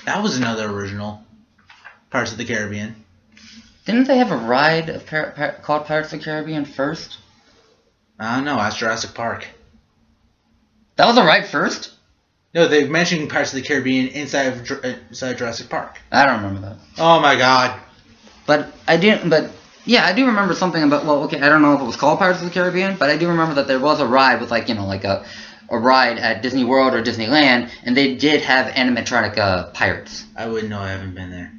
That was another original. Pirates of the Caribbean. Didn't they have a ride of called Pirates of the Caribbean first? I don't know. Ask Jurassic Park. That was a ride first? No, they mentioned Pirates of the Caribbean inside Jurassic Park. I don't remember that. Oh my god. But I do remember something about, well, okay, I don't know if it was called Pirates of the Caribbean, but I do remember that there was a ride with, like, you know, like a ride at Disney World or Disneyland, and they did have animatronic pirates. I wouldn't know. I haven't been there.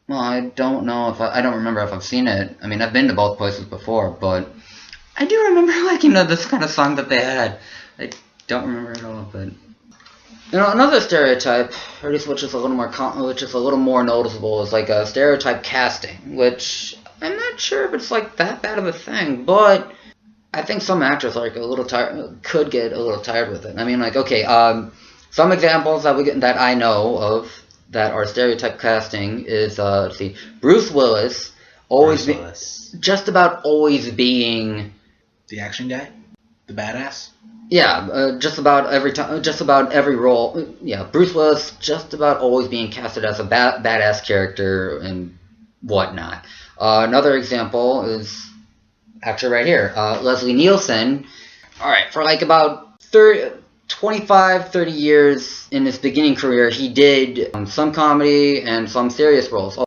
Well, I don't know if I don't remember if I've seen it. I mean, I've been to both places before, but I do remember, like, you know, this kind of song that they had. I don't remember it all, but you know, another stereotype, or at least which is a little more noticeable, is like a stereotype casting, which I'm not sure if it's like that bad of a thing, but I think some actors are like a little could get a little tired with it. I mean, like, okay, some examples that I know of that are stereotype casting is let's see, Bruce Willis just about always being the action guy, the badass. Yeah, just about every role. Yeah, Bruce Willis just about always being casted as a badass character and whatnot. Another example is actually right here. Leslie Nielsen. Alright, for like about 25-30 years in his beginning career, he did some comedy and some serious roles.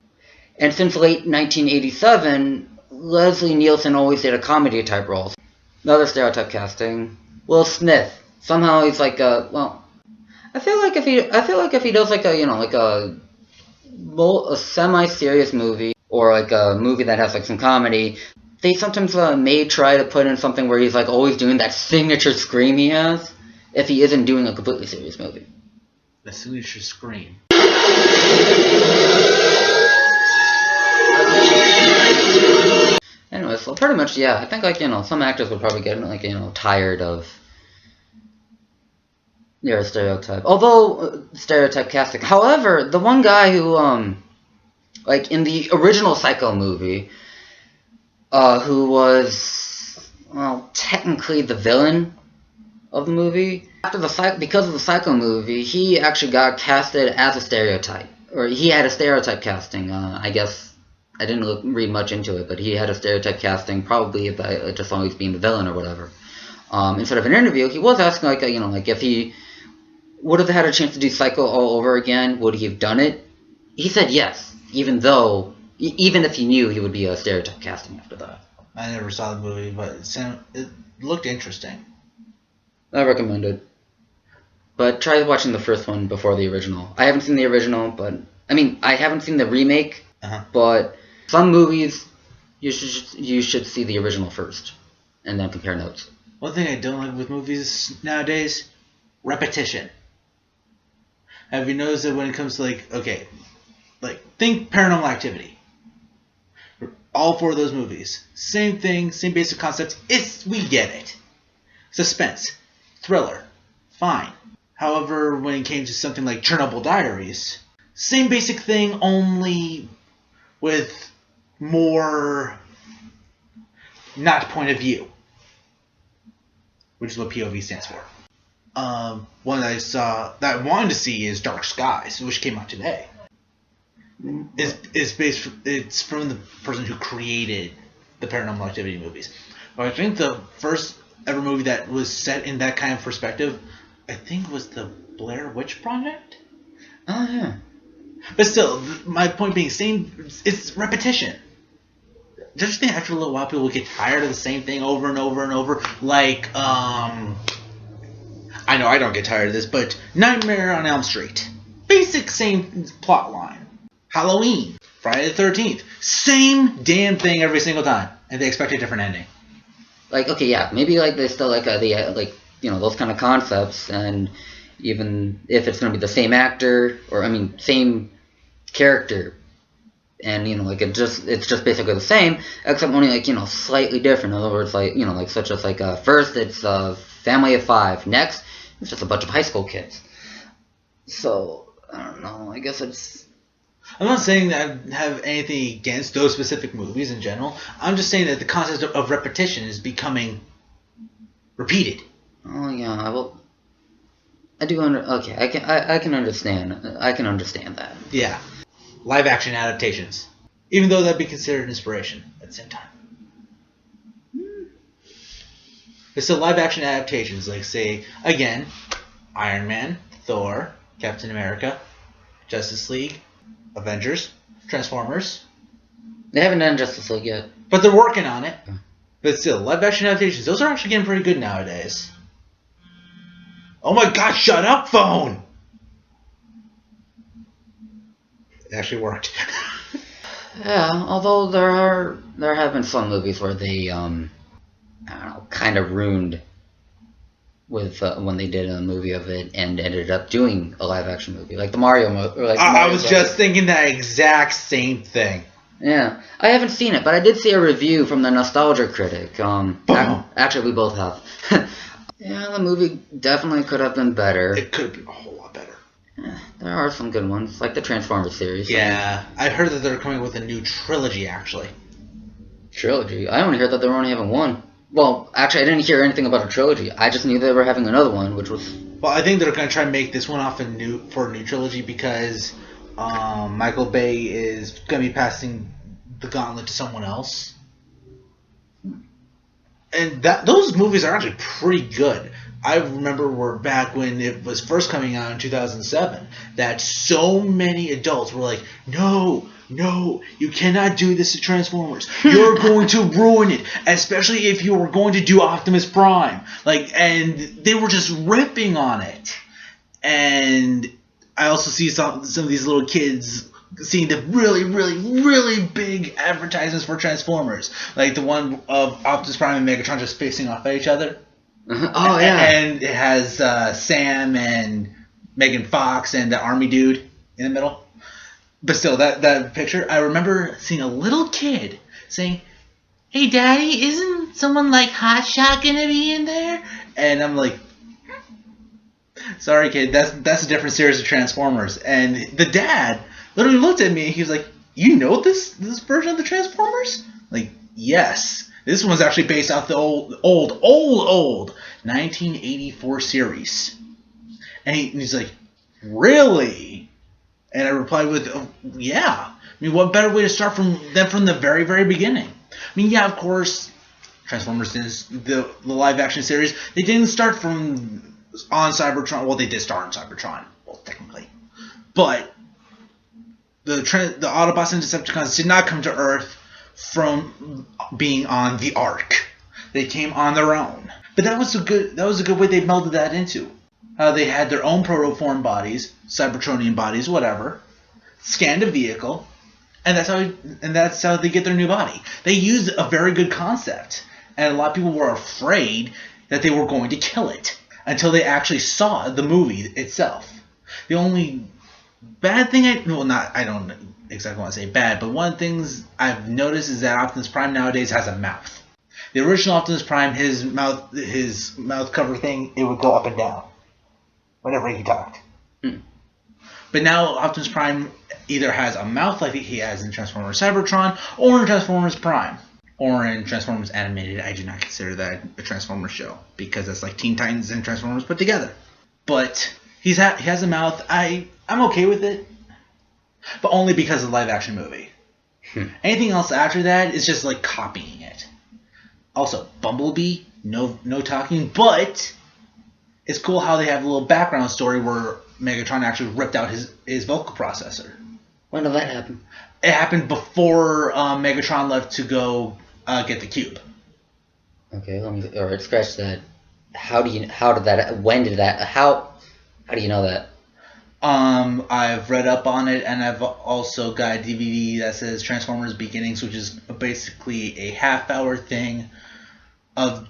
And since late 1987, Leslie Nielsen always did a comedy type roles. Another stereotype casting. Will Smith. Somehow he's like well, I feel like if he does like a, you know, like a semi-serious movie or like a movie that has like some comedy, they sometimes may try to put in something where he's like always doing that signature scream he has if he isn't doing a completely serious movie. The signature scream. Anyway, so pretty much, yeah, I think, like, you know, some actors would probably get, like, you know, tired of their stereotype. Although, stereotype casting. However, the one guy who, like, in the original Psycho movie, who was, well, technically the villain of the movie, because of the Psycho movie, he actually got casted as a stereotype. Or he had a stereotype casting, I guess. I didn't read much into it, but he had a stereotype casting, probably about just always being the villain or whatever. Instead of an interview, he was asking, like, you know, like, if he would have had a chance to do Psycho all over again, would he have done it? He said yes, even if he knew he would be a stereotype casting after that. I never saw the movie, but it looked interesting. I recommend it. But try watching the first one before the original. I haven't seen the original, but I mean, I haven't seen the remake, but some movies, you should see the original first, and then compare notes. One thing I don't like with movies nowadays, repetition. Have you noticed that when it comes to, like, okay, like, think Paranormal Activity. All four of those movies, same thing, same basic concepts. We get it. Suspense, thriller, fine. However, when it came to something like Chernobyl Diaries, same basic thing, only with more not point of view, which is what POV stands for. One that I saw that I wanted to see is Dark Skies, which came out today. It's from the person who created the Paranormal Activity movies. But I think the first ever movie that was set in that kind of perspective, I think, was the Blair Witch Project. Oh yeah. But still, my point being, it's repetition. Don't you think after a little while people get tired of the same thing over and over and over? Like, I know I don't get tired of this, but Nightmare on Elm Street. Basic same plot line. Halloween. Friday the 13th. Same damn thing every single time. And they expect a different ending. Like, okay, yeah, maybe, like, they still like like, you know, those kind of concepts, and even if it's going to be the same actor, or, I mean, same character, and, you know, like, it's just basically the same, except only, like, you know, slightly different. In other words, like, you know, like, such as, like, first it's a family of 5, next it's just a bunch of high school kids. So, I don't know, I guess it's... I'm not saying that I have anything against those specific movies in general. I'm just saying that the concept of repetition is becoming repeated. Oh, yeah, well... I do okay, I can understand. I can understand that. Yeah. Live action adaptations. Even though that'd be considered inspiration at the same time. It's still live action adaptations, like, say, again, Iron Man, Thor, Captain America, Justice League, Avengers, Transformers. They haven't done Justice League yet. But they're working on it. But still, live action adaptations, those are actually getting pretty good nowadays. Oh my god, shut up, phone! It actually worked. Yeah, although there have been some movies where they I don't know, kind of ruined with when they did a movie of it and ended up doing a live action movie, like the Mario movie. Like I was just thinking that exact same thing. Yeah, I haven't seen it, but I did see a review from the Nostalgia Critic. Actually, we both have. Yeah, the movie definitely could have been better. It could have been a whole lot better. Yeah, there are some good ones, like the Transformers series. Yeah, I heard that they're coming with a new trilogy, actually. Trilogy? I only heard that they were only having one. Well, actually, I didn't hear anything about a trilogy. I just knew they were having another one, which was... Well, I think they're going to try and make this one off for a new trilogy because Michael Bay is going to be passing the gauntlet to someone else. And those movies are actually pretty good. I remember back when it was first coming out in 2007, that so many adults were like, no, you cannot do this to Transformers. You're going to ruin it, especially if you were going to do Optimus Prime. And they were just ripping on it. And I also see some of these little kids seeing the really, really, really big advertisements for Transformers, like the one of Optimus Prime and Megatron just facing off at each other. Oh yeah, and it has Sam and Megan Fox and the army dude in the middle. But still, that picture, I remember seeing a little kid saying, "Hey, Daddy, isn't someone like Hotshot gonna be in there?" And I'm like, "Sorry, kid, that's a different series of Transformers." And the dad literally looked at me and he was like, "You know this version of the Transformers?" Like, yes. This one was actually based off the old 1984 series. And he's like, "Really?" And I replied with, "Oh, yeah. I mean, what better way to start from the very, very beginning?" I mean, yeah, of course, Transformers is the live action series. They didn't start from on Cybertron. Well, they did start on Cybertron, well, technically. But the Autobots and Decepticons did not come to Earth from being on the Ark. They came on their own. But that was a good way they melded that into. How they had their own protoform bodies, Cybertronian bodies, whatever, scanned a vehicle, and that's how they get their new body. They used a very good concept, and a lot of people were afraid that they were going to kill it until they actually saw the movie itself. The only bad thing I don't exactly want to say bad, but one of the things I've noticed is that Optimus Prime nowadays has a mouth. The original Optimus Prime, his mouth cover thing, it would go up and down whenever he talked. But now Optimus Prime either has a mouth like he has in Transformers Cybertron, or in Transformers Prime, or in Transformers Animated. I do not consider that a Transformers show because that's like Teen Titans and Transformers put together. But he has a mouth. I'm okay with it, but only because of the live action movie. Anything else after that is just like copying it. Also, Bumblebee, no talking, but it's cool how they have a little background story where Megatron actually ripped out his vocal processor. When did that happen? It happened before Megatron left to go get the cube. Okay, alright, scratch that. How do you know that? I've read up on it, and I've also got a DVD that says Transformers Beginnings, which is basically a half-hour thing of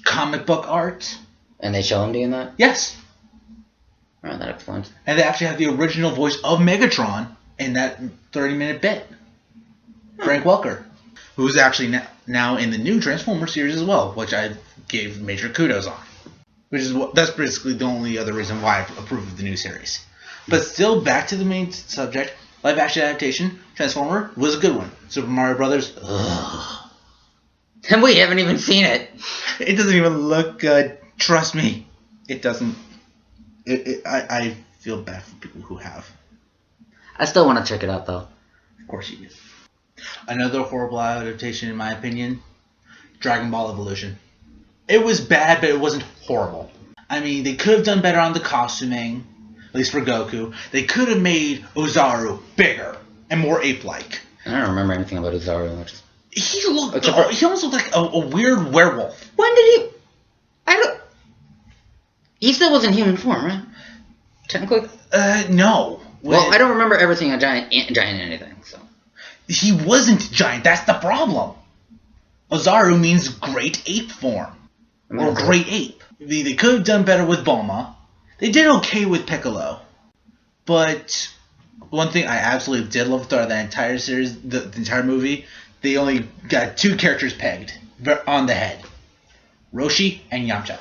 comic book art. And they show him doing that? Yes. Alright, that explains. And they actually have the original voice of Megatron in that 30-minute bit. Frank Welker, who's actually now in the new Transformers series as well, which I gave major kudos on. That's basically the only other reason why I approve of the new series. But still, back to the main subject, live action adaptation, Transformer was a good one. Super Mario Brothers, ugh. And we haven't even seen it. It doesn't even look good. Trust me, it doesn't. I feel bad for people who have. I still want to check it out, though. Of course you do. Another horrible adaptation, in my opinion, Dragon Ball Evolution. It was bad, but it wasn't horrible. I mean, they could have done better on the costuming, at least for Goku. They could have made Ozaru bigger and more ape-like. I don't remember anything about Ozaru. He almost looked like a weird werewolf. When did he... He still was in human form, right? Technically? No. Well, I don't remember ever seeing a giant anything, so... He wasn't giant, that's the problem. Ozaru means great ape form. Or great ape. They could have done better with Bulma. They did okay with Piccolo. But one thing I absolutely did love throughout the entire series, the entire movie, they only got 2 characters pegged on the head. Roshi and Yamcha.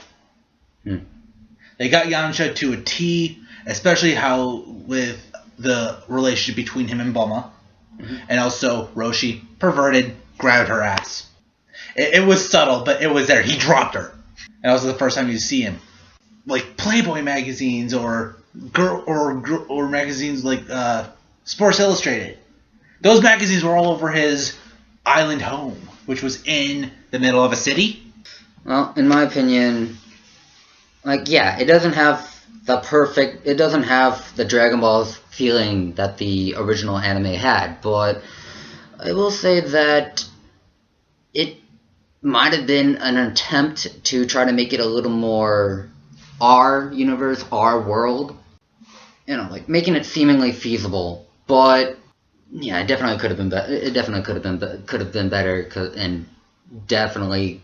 They got Yamcha to a T, especially how with the relationship between him and Bulma. And also Roshi, perverted, grabbed her ass. It was subtle, but it was there. He dropped her. And that was the first time you see him. Like Playboy magazines or magazines like Sports Illustrated. Those magazines were all over his island home, which was in the middle of a city. Well, in my opinion, it doesn't have the Dragon Ball's feeling that the original anime had, but I will say that it might have been an attempt to try to make it a little more our universe, our world, making it seemingly feasible. But yeah, it definitely could have been better. It definitely could have been better, and definitely.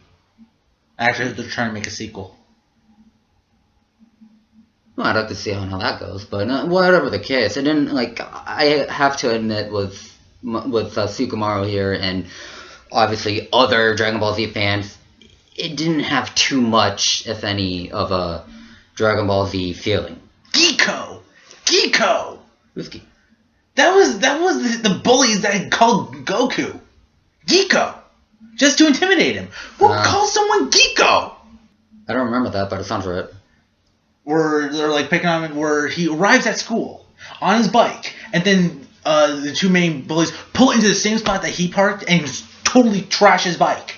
Actually, they're trying to make a sequel. Well, I'd have to see how that goes, but whatever the case, it didn't I have to admit with Tsukomaru here and obviously other Dragon Ball Z fans, it didn't have too much, if any, of a Dragon Ball Z feeling. Geeko. Who's Geeko? That was the bullies that called Goku Geeko, just to intimidate him. Who calls someone Geeko? I don't remember that, but it sounds right. Where they're picking on him, where he arrives at school on his bike, and then the 2 main bullies pull into the same spot that he parked and just totally trash his bike.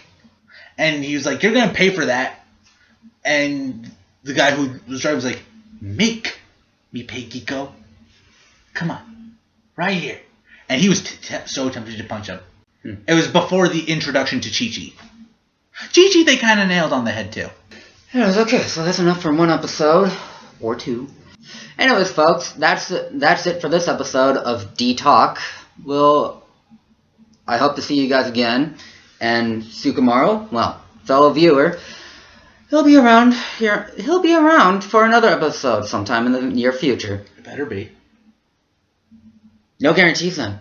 And he was like, "You're gonna pay for that." And the guy who was driving was like, "Make me pay, Geeko. Come on, right here." And he was so tempted to punch him. It was before the introduction to Chi-Chi. Chi-Chi they kind of nailed on the head too. Anyways, okay, so that's enough for 1 episode, or 2. Anyways, folks, that's it for this episode of D-Talk. I hope to see you guys again. And Tsukomaru, fellow viewer, he'll be around for another episode sometime in the near future. It better be. No guarantees then.